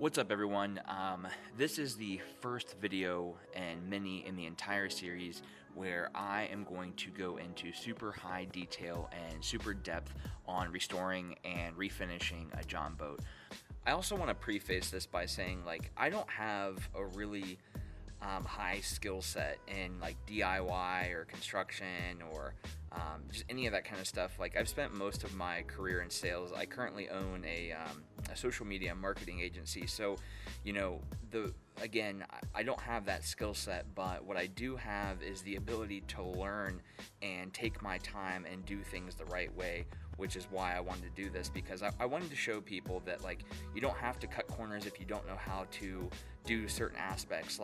What's up, everyone? This is the first video and mini in the entire series where I am going to go into super high detail and super depth on restoring and refinishing a Jon Boat. I also want to preface this by saying, I don't have a really high skill set in DIY or construction or just any of that kind of stuff. I've spent most of my career in sales. I currently own a social media marketing agency, so I don't have that skill set, but what I do have is the ability to learn and take my time and do things the right way, which is why I wanted to do this, because I wanted to show people that you don't have to cut corners if you don't know how to do certain aspects.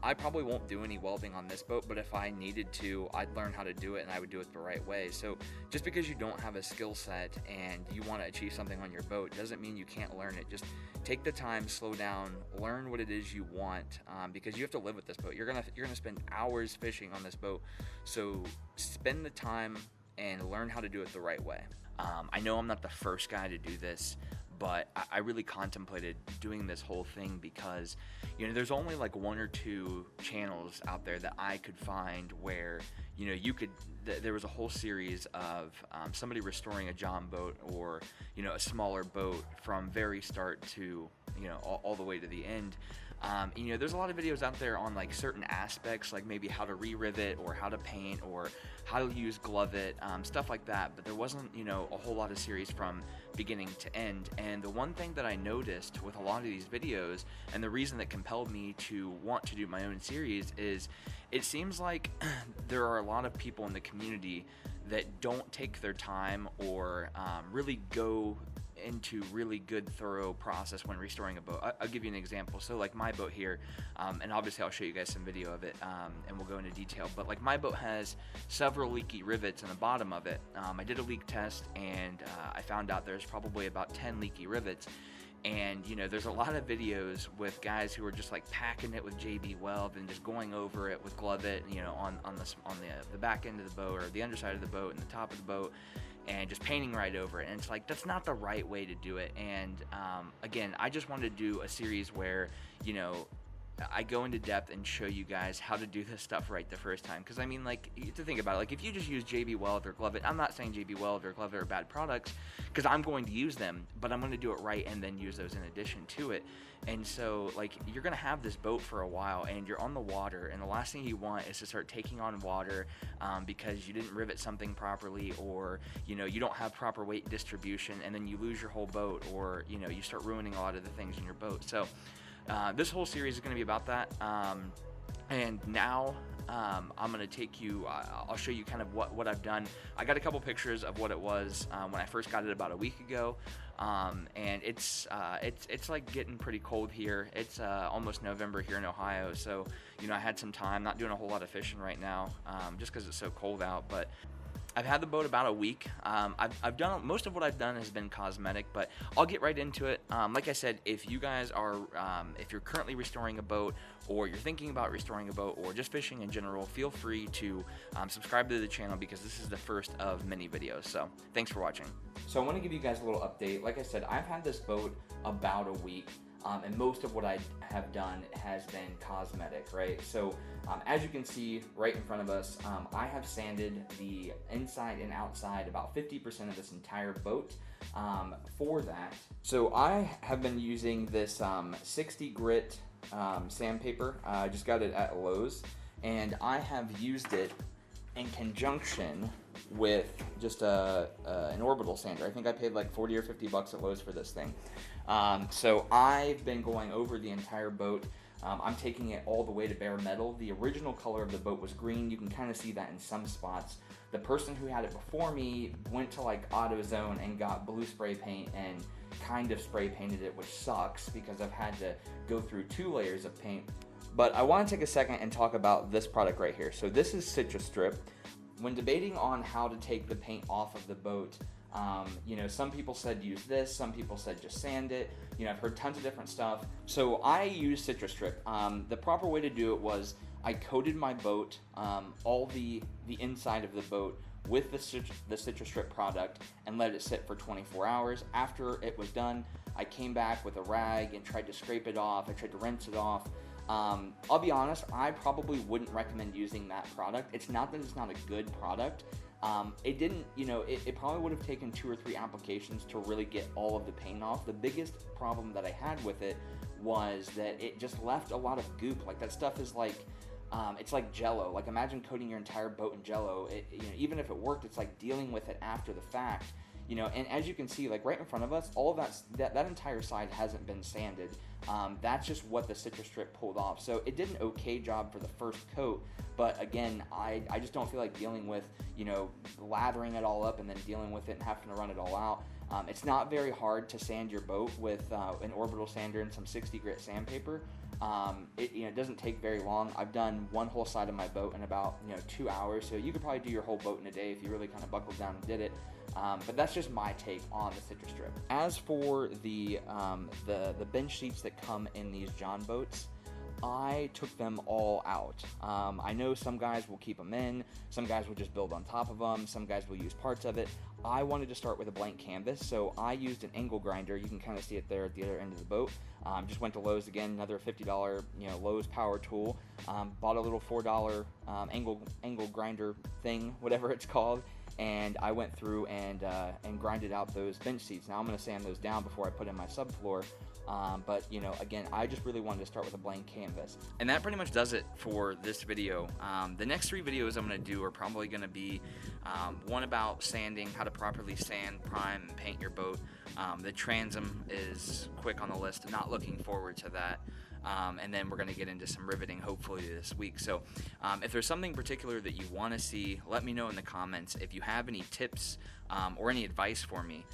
I probably won't do any welding on this boat, but if I needed to, I'd learn how to do it and I would do it the right way. So just because you don't have a skill set and you want to achieve something on your boat doesn't mean you can't learn it. Just take the time, slow down, learn what it is you want, because you have to live with this boat. You're gonna spend hours fishing on this boat, so spend the time and learn how to do it the right way. I know I'm not the first guy to do this, but I really contemplated doing this whole thing because, there's only one or two channels out there that I could find where, there was a whole series of somebody restoring a Jon Boat or, a smaller boat from very start to, all the way to the end. There's a lot of videos out there on certain aspects, like maybe how to re-rivet or how to paint or how to use glove it, stuff like that, but there wasn't a whole lot of series from beginning to end. And the one thing that I noticed with a lot of these videos, and the reason that compelled me to want to do my own series, is it seems like there are a lot of people in the community that don't take their time or really go into really good thorough process when restoring a boat. I'll give you an example. So my boat here, and obviously I'll show you guys some video of it, and we'll go into detail, but my boat has several leaky rivets in the bottom of it. I did a leak test and I found out there's probably about 10 leaky rivets. And there's a lot of videos with guys who are just packing it with JB Weld and just going over it with glove it, on the back end of the boat or the underside of the boat and the top of the boat, and just painting right over it. And it's that's not the right way to do it. And again, I just wanted to do a series where I go into depth and show you guys how to do this stuff right the first time. Because you have to think about it. If you just use JB Weld or glove it, I'm not saying JB Weld or glove it are bad products, because I'm going to use them, but I'm going to do it right and then use those in addition to it. And so you're going to have this boat for a while and you're on the water, and the last thing you want is to start taking on water because you didn't rivet something properly, or you don't have proper weight distribution, and then you lose your whole boat, or you start ruining a lot of the things in your boat. So this whole series is going to be about that, and now I'm going to take you, I'll show you kind of what I've done. I got a couple pictures of what it was when I first got it about a week ago, and it's getting pretty cold here. It's almost November here in Ohio, so I had some time, not doing a whole lot of fishing right now, just because it's so cold out, but I've had the boat about a week. I've done, most of what I've done has been cosmetic, but I'll get right into it. Like I said, if you guys are, if you're currently restoring a boat, or you're thinking about restoring a boat, or just fishing in general, feel free to subscribe to the channel, because this is the first of many videos. So thanks for watching. So I want to give you guys a little update. Like I said, I've had this boat about a week. And most of what I have done has been cosmetic, right? So as you can see right in front of us, I have sanded the inside and outside about 50% of this entire boat for that. So I have been using this 60 grit sandpaper. I just got it at Lowe's, and I have used it in conjunction with just an orbital sander. I think I paid like 40 or 50 bucks at Lowe's for this thing. So I've been going over the entire boat. I'm taking it all the way to bare metal. The original color of the boat was green. You can kind of see that in some spots. The person who had it before me went to AutoZone and got blue spray paint and kind of spray painted it, which sucks because I've had to go through 2 layers of paint. But I want to take a second and talk about this product right here. So this is Citrus Strip. When debating on how to take the paint off of the boat, some people said use this, some people said just sand it. I've heard tons of different stuff. So I use Citrus Strip. The proper way to do it was I coated my boat, all the inside of the boat, with the citrus strip product and let it sit for 24 hours. After it was done, I came back with a rag and tried to scrape it off. I tried to rinse it off. I'll be honest, I probably wouldn't recommend using that product. It's not that it's not a good product. It didn't, it probably would have taken 2 or 3 applications to really get all of the paint off. The biggest problem that I had with it was that it just left a lot of goop. Like, that stuff is like, it's like Jello. Like, imagine coating your entire boat in Jello. Even if it worked, it's like dealing with it after the fact. And as you can see, like right in front of us, all of that entire side hasn't been sanded. That's just what the citrus strip pulled off. So it did an okay job for the first coat, but again, I just don't feel like dealing with, lathering it all up and then dealing with it and having to run it all out. It's not very hard to sand your boat with an orbital sander and some 60 grit sandpaper. It doesn't take very long. I've done one whole side of my boat in about 2 hours, so you could probably do your whole boat in a day if you really kind of buckled down and did it. But that's just my take on the citrus strip. As for the bench seats that come in these Jon Boats, I took them all out. I know some guys will keep them in, some guys will just build on top of them, some guys will use parts of it. I wanted to start with a blank canvas, so I used an angle grinder. You can kind of see it there at the other end of the boat. Just went to Lowe's again, another $50 Lowe's power tool. Bought a little $4 angle grinder thing, whatever it's called, and I went through and grinded out those bench seats. Now I'm going to sand those down before I put in my subfloor. But again, I just really wanted to start with a blank canvas. And that pretty much does it for this video. The next 3 videos I'm going to do are probably going to be one about sanding, how to properly sand, prime, and paint your boat. The transom is quick on the list, not looking forward to that. And then we're going to get into some riveting hopefully this week. So if there's something particular that you want to see, let me know in the comments. If you have any tips or any advice for me,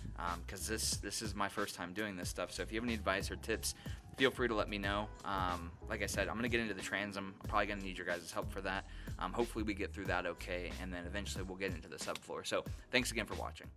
because this is my first time doing this stuff, so if you have any advice or tips, feel free to let me know. Like I said, I'm going to get into the transom. I'm probably going to need your guys' help for that. Hopefully we get through that okay, and then eventually we'll get into the subfloor. So thanks again for watching.